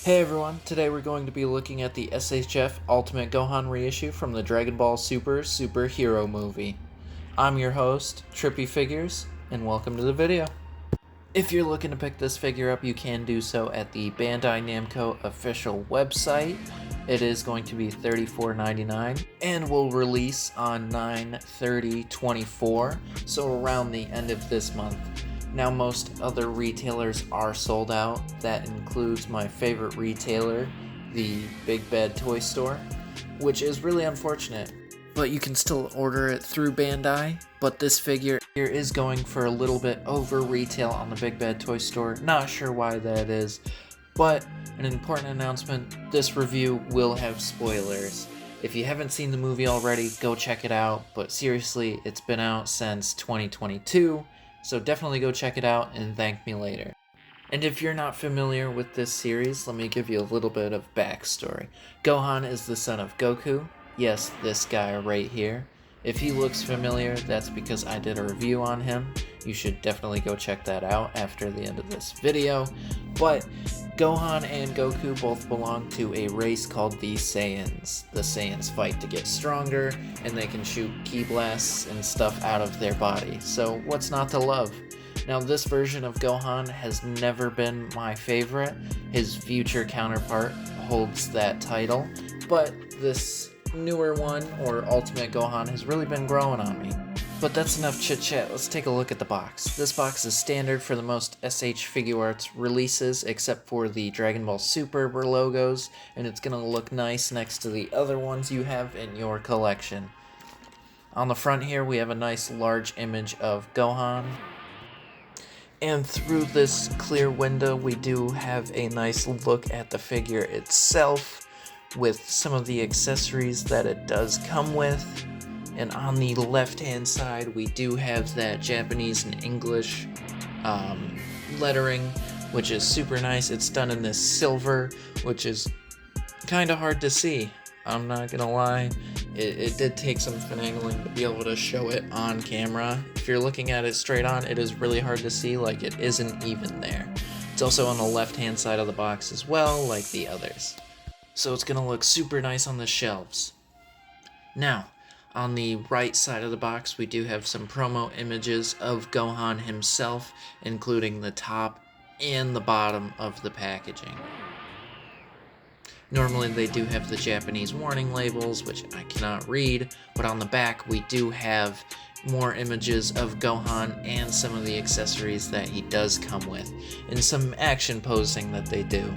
Hey everyone, today we're going to be looking at the SHF Ultimate Gohan reissue from the Dragon Ball Super Superhero movie. I'm your host, Trippy Figures, and welcome to the video. If you're looking to pick this figure up, you can do so at the Bandai Namco official website. It is going to be $34.99 and will release on 9/30/24, so around the end of this month. Now most other retailers are sold out. That includes my favorite retailer, the Big Bad Toy Store, which is really unfortunate. But you can still order it through Bandai, but this figure here is going for a little bit over retail on the Big Bad Toy Store. Not sure why that is, but an important announcement, this review will have spoilers. If you haven't seen the movie already, go check it out, but seriously, it's been out since 2022, so definitely go check it out and thank me later. And if you're not familiar with this series, let me give you a little bit of backstory. Gohan is the son of Goku. Yes, this guy right here. If he looks familiar, that's because I did a review on him. You should definitely go check that out after the end of this video. But Gohan and Goku both belong to a race called the Saiyans. The Saiyans fight to get stronger, and they can shoot ki blasts and stuff out of their body. So what's not to love? Now this version of Gohan has never been my favorite. His future counterpart holds that title, but this newer one, or Ultimate Gohan, has really been growing on me. But that's enough chit chat, let's take a look at the box. This box is standard for the most SH Figuarts releases, except for the Dragon Ball Super logos, and it's gonna look nice next to the other ones you have in your collection. On the front here we have a nice large image of Gohan. And through this clear window we do have a nice look at the figure itself, with some of the accessories that it does come with. And on the left hand side we do have that Japanese and English lettering, which is super nice. It's done in this silver, which is kind of hard to see, I'm not gonna lie. It did take some finagling to be able to show it on camera. If you're looking at it straight on, it is really hard to see, like it isn't even there. It's also on the left hand side of the box as well, like the others. So it's gonna look super nice on the shelves. Now, on the right side of the box, we do have some promo images of Gohan himself, including the top and the bottom of the packaging. Normally they do have the Japanese warning labels, which I cannot read, but on the back we do have more images of Gohan and some of the accessories that he does come with, and some action posing that they do.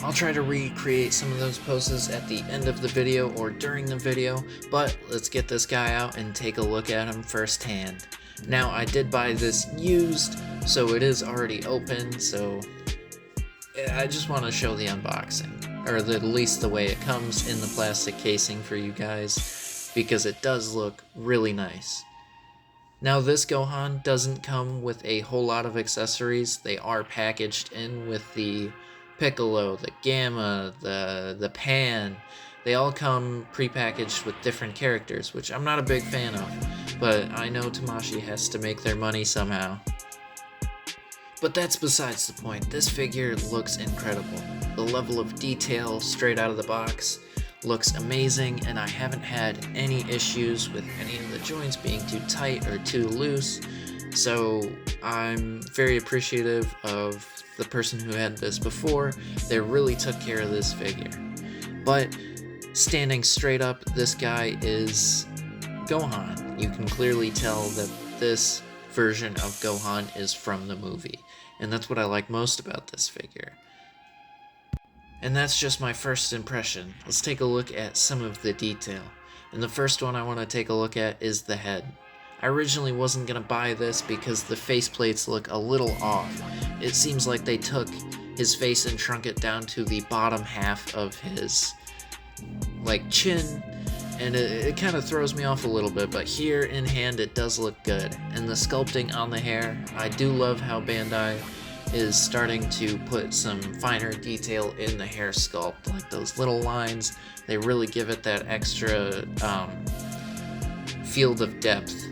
I'll try to recreate some of those poses at the end of the video or during the video, but let's get this guy out and take a look at him firsthand. Now, I did buy this used, so it is already open, so I just want to show the unboxing, or at least the way it comes in the plastic casing for you guys, because it does look really nice. Now this Gohan doesn't come with a whole lot of accessories. They are packaged in with the Piccolo, the Gamma, the Pan. They all come prepackaged with different characters, which I'm not a big fan of, but I know Tamashii has to make their money somehow. But that's besides the point. This figure looks incredible. The level of detail straight out of the box looks amazing, and I haven't had any issues with any of the joints being too tight or too loose, so I'm very appreciative of the person who had this before. They really took care of this figure. But standing straight up, this guy is Gohan. You can clearly tell that this version of Gohan is from the movie, and that's what I like most about this figure. And that's just my first impression. Let's take a look at some of the detail. And the first one I want to take a look at is the head. I originally wasn't going to buy this because the faceplates look a little off. It seems like they took his face and shrunk it down to the bottom half of his chin, and it kind of throws me off a little bit, but here in hand it does look good. And the sculpting on the hair, I do love how Bandai is starting to put some finer detail in the hair sculpt, like those little lines. They really give it that extra field of depth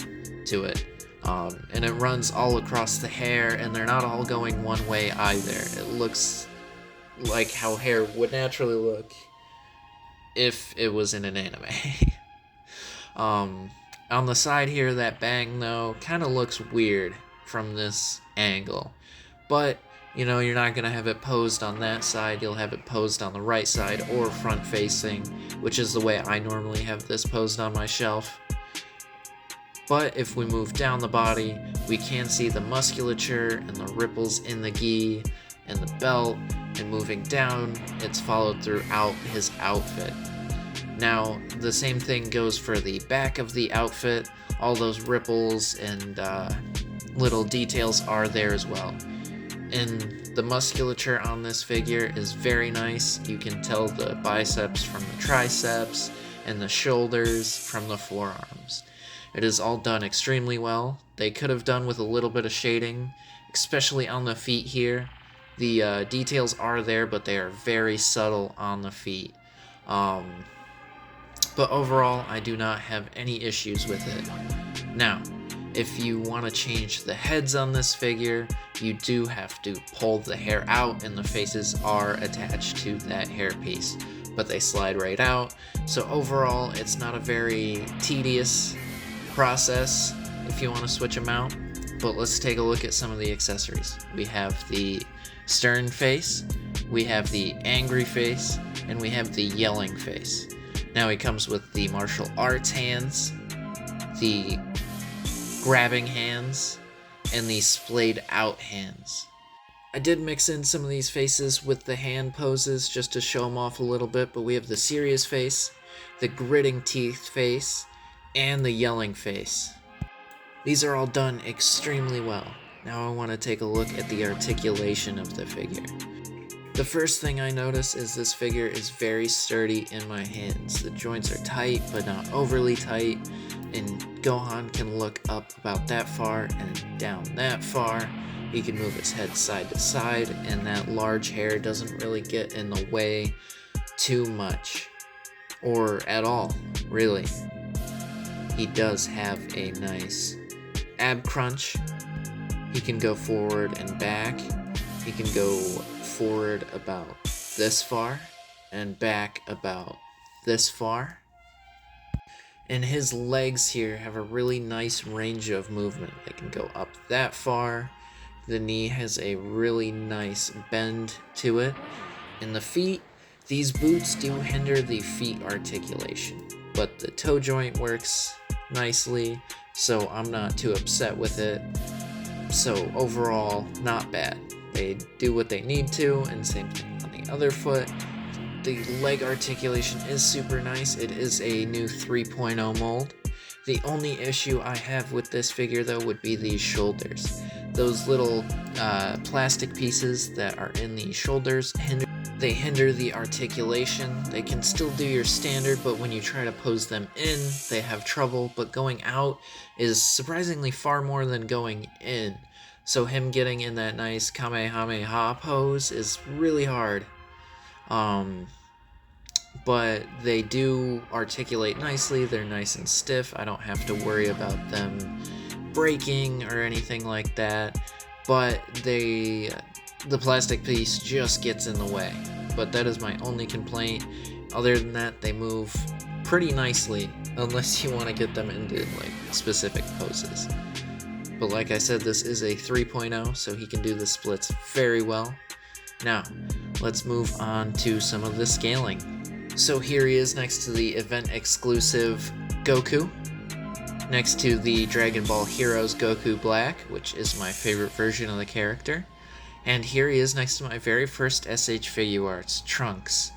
to it. And it runs all across the hair, and they're not all going one way either. It looks like how hair would naturally look if it was in an anime. On the side here, that bang, though, kind of looks weird from this angle. But, you're not going to have it posed on that side. You'll have it posed on the right side or front facing, which is the way I normally have this posed on my shelf. But if we move down the body, we can see the musculature and the ripples in the gi and the belt, and moving down, it's followed throughout his outfit. Now, the same thing goes for the back of the outfit. All those ripples and little details are there as well. And the musculature on this figure is very nice. You can tell the biceps from the triceps and the shoulders from the forearms. It is all done extremely well. They could have done with a little bit of shading, especially on the feet here. The details are there, but they are very subtle on the feet. But overall, I do not have any issues with it. Now, if you want to change the heads on this figure, you do have to pull the hair out, and the faces are attached to that hairpiece, but they slide right out. So overall, it's not a very tedious process if you want to switch them out. But let's take a look at some of the accessories. We have the stern face, we have the angry face, and we have the yelling face. Now he comes with the martial arts hands, the grabbing hands, and the splayed out hands. I did mix in some of these faces with the hand poses just to show them off a little bit, but we have the serious face, the gritting teeth face, and the yelling face. These are all done extremely well. Now I want to take a look at the articulation of the figure. The first thing I notice is this figure is very sturdy in my hands. The joints are tight, but not overly tight, and Gohan can look up about that far and down that far. He can move his head side to side, and that large hair doesn't really get in the way too much, or at all, really. He does have a nice ab crunch. He can go forward and back. He can go forward about this far and back about this far. And his legs here have a really nice range of movement. They can go up that far. The knee has a really nice bend to it. And the feet, these boots do hinder the feet articulation, but the toe joint works nicely, so I'm not too upset with it. So overall, not bad. They do what they need to, and same thing on the other foot. The leg articulation is super nice. It is a new 3.0 mold. The only issue I have with this figure, though, would be the shoulders. Those little plastic pieces that are in the shoulders hinder the articulation. They can still do your standard, but when you try to pose them in, they have trouble. But going out is surprisingly far more than going in. So him getting in that nice Kamehameha pose is really hard. But they do articulate nicely. They're nice and stiff. I don't have to worry about them breaking or anything like that. But the plastic piece just gets in the way. But that is my only complaint. Other than that, they move pretty nicely, unless you want to get them into like specific poses. But like I said, this is a 3.0, so he can do the splits very well. Now, let's move on to some of the scaling. So here he is next to the event exclusive Goku, next to the Dragon Ball Heroes Goku Black, which is my favorite version of the character. And here he is next to my very first SH Figuarts, Trunks.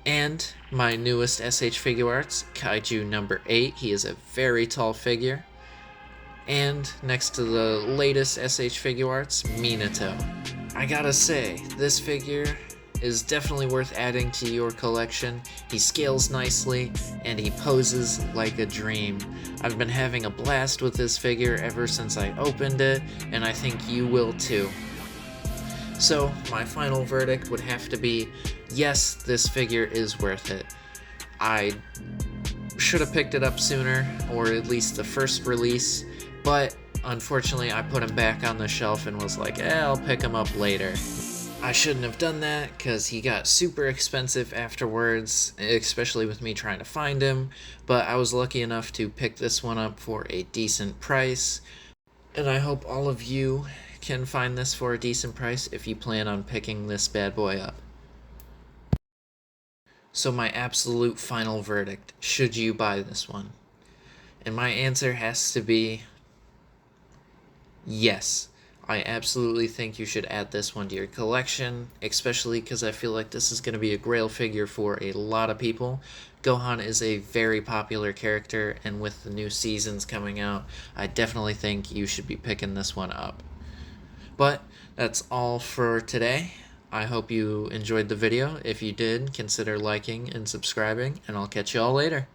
And my newest SH Figuarts, Kaiju number 8. He is a very tall figure. And next to the latest SH Figuarts, Minato. I gotta say, this figure is definitely worth adding to your collection. He scales nicely, and he poses like a dream. I've been having a blast with this figure ever since I opened it, and I think you will too. So, my final verdict would have to be, yes, this figure is worth it. I should have picked it up sooner, or at least the first release, but unfortunately I put him back on the shelf and was like, I'll pick him up later. I shouldn't have done that because he got super expensive afterwards, especially with me trying to find him. But I was lucky enough to pick this one up for a decent price. And I hope all of you can find this for a decent price if you plan on picking this bad boy up. So, my absolute final verdict, should you buy this one? And my answer has to be yes. I absolutely think you should add this one to your collection, especially because I feel like this is going to be a grail figure for a lot of people. Gohan is a very popular character, and with the new seasons coming out, I definitely think you should be picking this one up. But that's all for today. I hope you enjoyed the video. If you did, consider liking and subscribing, and I'll catch you all later.